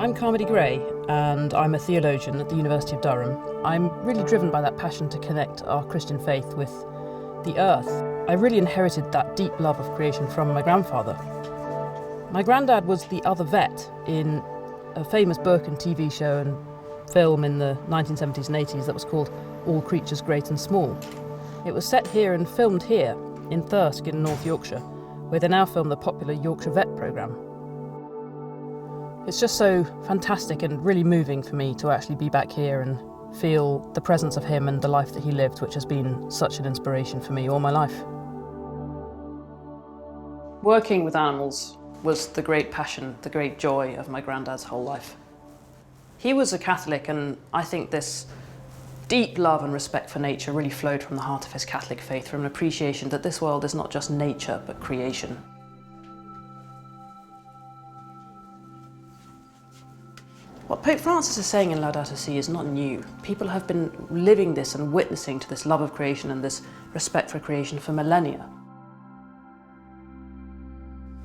I'm Carmody Gray, and I'm a theologian at the University of Durham. I'm really driven by that passion to connect our Christian faith with the earth. I really inherited that deep love of creation from my grandfather. My granddad was the other vet in a famous book and TV show and film in the 1970s and 80s that was called All Creatures Great and Small. It was set here and filmed here in Thirsk in North Yorkshire, where they now film the popular Yorkshire Vet programme. It's just so fantastic and really moving for me to actually be back here and feel the presence of him and the life that he lived, which has been such an inspiration for me all my life. Working with animals was the great passion, the great joy of my granddad's whole life. He was a Catholic, and I think this deep love and respect for nature really flowed from the heart of his Catholic faith, from an appreciation that this world is not just nature but creation. What Pope Francis is saying in Laudato Si is not new. People have been living this and witnessing to this love of creation and this respect for creation for millennia.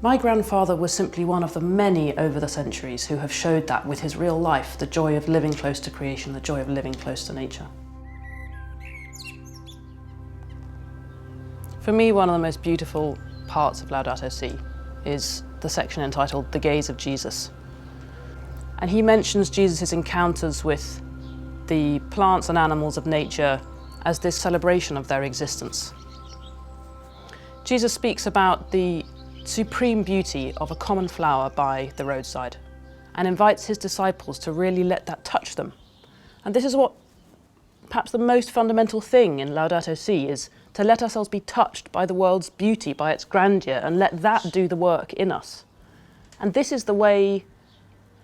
My grandfather was simply one of the many over the centuries who have showed that with his real life, the joy of living close to creation, the joy of living close to nature. For me, one of the most beautiful parts of Laudato Si is the section entitled The Gaze of Jesus. And he mentions Jesus' encounters with the plants and animals of nature as this celebration of their existence. Jesus speaks about the supreme beauty of a common flower by the roadside and invites his disciples to really let that touch them. And this is what perhaps the most fundamental thing in Laudato Si is, to let ourselves be touched by the world's beauty, by its grandeur, and let that do the work in us. And this is the way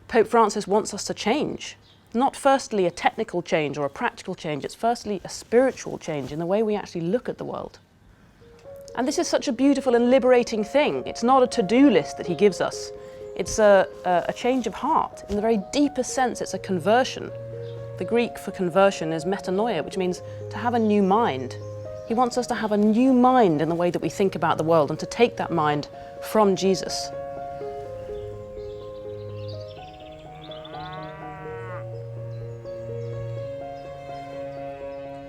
Pope Francis wants us to change. Not firstly a technical change or a practical change, it's firstly a spiritual change in the way we actually look at the world. And this is such a beautiful and liberating thing. It's not a to-do list that he gives us. It's a change of heart. In the very deepest sense, it's a conversion. The Greek for conversion is metanoia, which means to have a new mind. He wants us to have a new mind in the way that we think about the world and to take that mind from Jesus.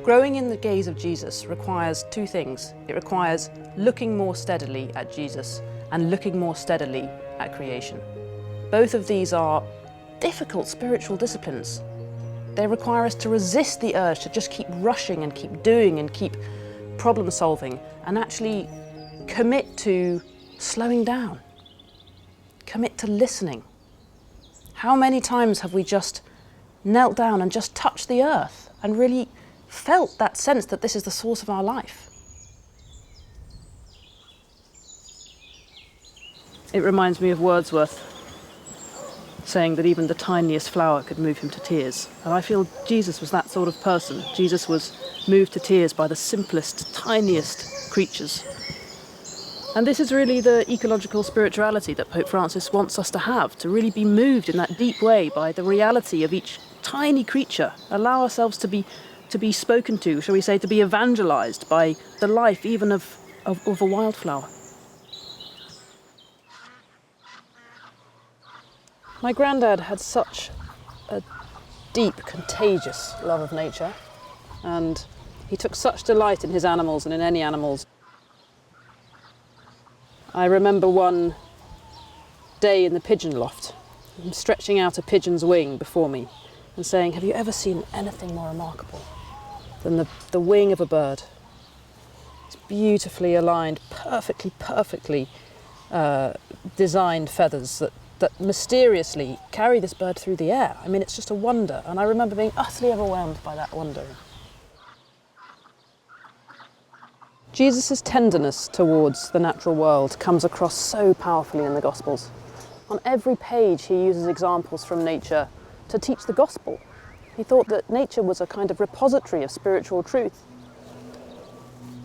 Growing in the gaze of Jesus requires two things. It requires looking more steadily at Jesus and looking more steadily at creation. Both of these are difficult spiritual disciplines. They require us to resist the urge to just keep rushing and keep doing and keep problem solving, and actually commit to slowing down, commit to listening. How many times have we just knelt down and just touched the earth and really felt that sense that this is the source of our life? It reminds me of Wordsworth saying that even the tiniest flower could move him to tears. And I feel Jesus was that sort of person. Jesus was moved to tears by the simplest, tiniest creatures. And this is really the ecological spirituality that Pope Francis wants us to have, to really be moved in that deep way by the reality of each tiny creature. Allow ourselves to be spoken to, shall we say, to be evangelized by the life even of a wildflower. My granddad had such a deep, contagious love of nature, and he took such delight in his animals and in any animals. I remember one day in the pigeon loft, him stretching out a pigeon's wing before me and saying, "Have you ever seen anything more remarkable than the wing of a bird? It's beautifully aligned, perfectly designed feathers that mysteriously carry this bird through the air. I mean, it's just a wonder." And I remember being utterly overwhelmed by that wonder. Jesus' tenderness towards the natural world comes across so powerfully in the Gospels. On every page he uses examples from nature to teach the gospel. He thought that nature was a kind of repository of spiritual truth.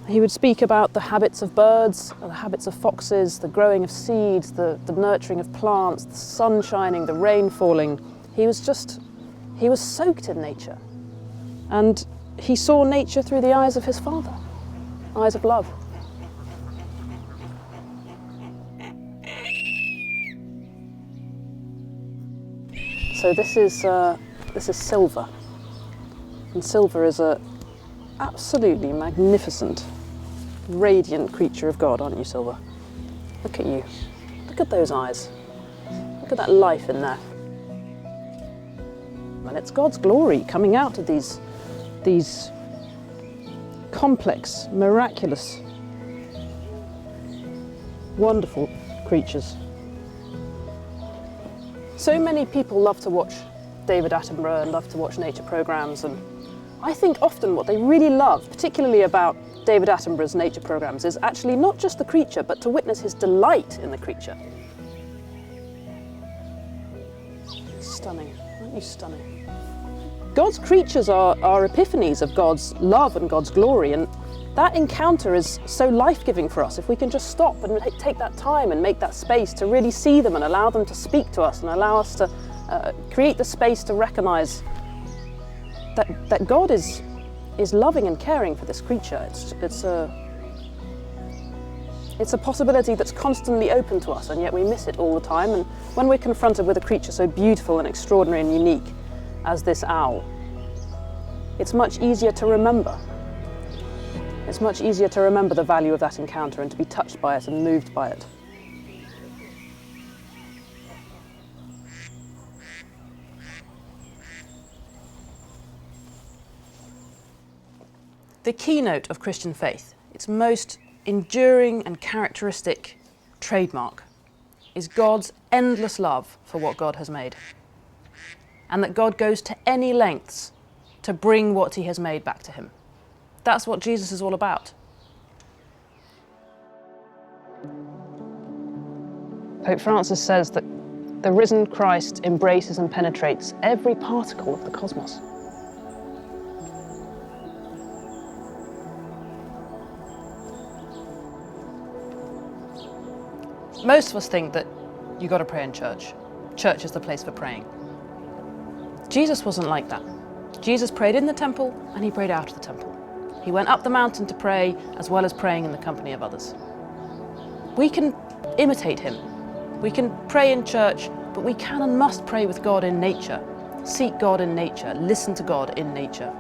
He would speak about the habits of birds, the habits of foxes, the growing of seeds, the nurturing of plants, the sun shining, the rain falling. He was soaked in nature. And he saw nature through the eyes of his Father, eyes of love. So this is Silver, and Silver is a absolutely magnificent, radiant creature of God, aren't you, Silver? Look at you. Look at those eyes. Look at that life in there. And it's God's glory coming out of these complex, miraculous, wonderful creatures. So many people love to watch David Attenborough and love to watch nature programs, and I think often what they really love, particularly about David Attenborough's nature programs, is actually not just the creature, but to witness his delight in the creature. Stunning, aren't you stunning? God's creatures are epiphanies of God's love and God's glory, and that encounter is so life-giving for us if we can just stop and take that time and make that space to really see them and allow them to speak to us and allow us to create the space to recognise that God is loving and caring for this creature. It's a possibility that's constantly open to us, and yet we miss it all the time. And when we're confronted with a creature so beautiful and extraordinary and unique as this owl, it's much easier to remember. It's much easier to remember the value of that encounter and to be touched by it and moved by it. The keynote of Christian faith, its most enduring and characteristic trademark, is God's endless love for what God has made, and that God goes to any lengths to bring what he has made back to him. That's what Jesus is all about. Pope Francis says that the risen Christ embraces and penetrates every particle of the cosmos. Most of us think that you've got to pray in church. Church is the place for praying. Jesus wasn't like that. Jesus prayed in the temple and he prayed out of the temple. He went up the mountain to pray as well as praying in the company of others. We can imitate him. We can pray in church, but we can and must pray with God in nature. Seek God in nature. Listen to God in nature.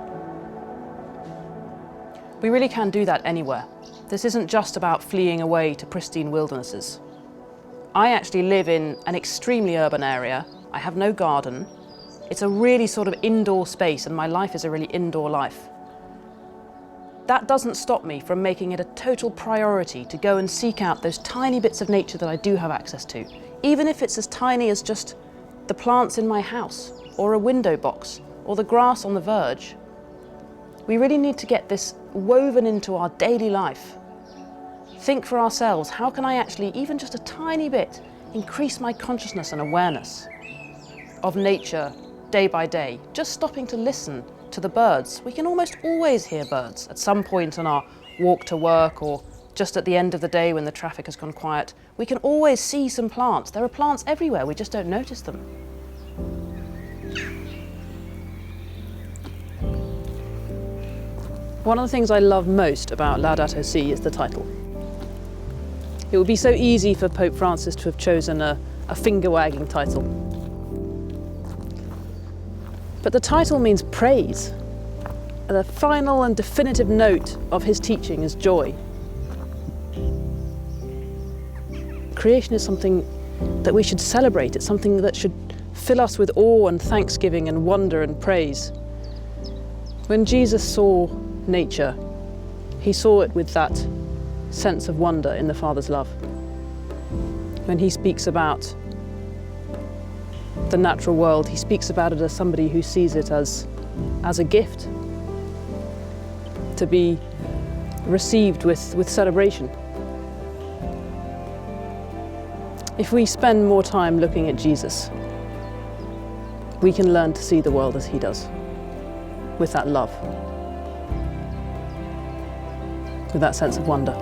We really can do that anywhere. This isn't just about fleeing away to pristine wildernesses. I actually live in an extremely urban area. I have no garden. It's a really sort of indoor space, and my life is a really indoor life. That doesn't stop me from making it a total priority to go and seek out those tiny bits of nature that I do have access to, even if it's as tiny as just the plants in my house, or a window box, or the grass on the verge. We really need to get this woven into our daily life. Think for ourselves, how can I actually, even just a tiny bit, increase my consciousness and awareness of nature day by day? Just stopping to listen to the birds. We can almost always hear birds at some point on our walk to work, or just at the end of the day when the traffic has gone quiet. We can always see some plants. There are plants everywhere, we just don't notice them. One of the things I love most about Laudato Si is the title. It would be so easy for Pope Francis to have chosen a finger-wagging title. But the title means praise. The final and definitive note of his teaching is joy. Creation is something that we should celebrate. It's something that should fill us with awe and thanksgiving and wonder and praise. When Jesus saw nature, he saw it with that sense of wonder in the Father's love. When he speaks about the natural world, he speaks about it as somebody who sees it as a gift to be received with celebration. If we spend more time looking at Jesus, we can learn to see the world as he does, with that love, with that sense of wonder.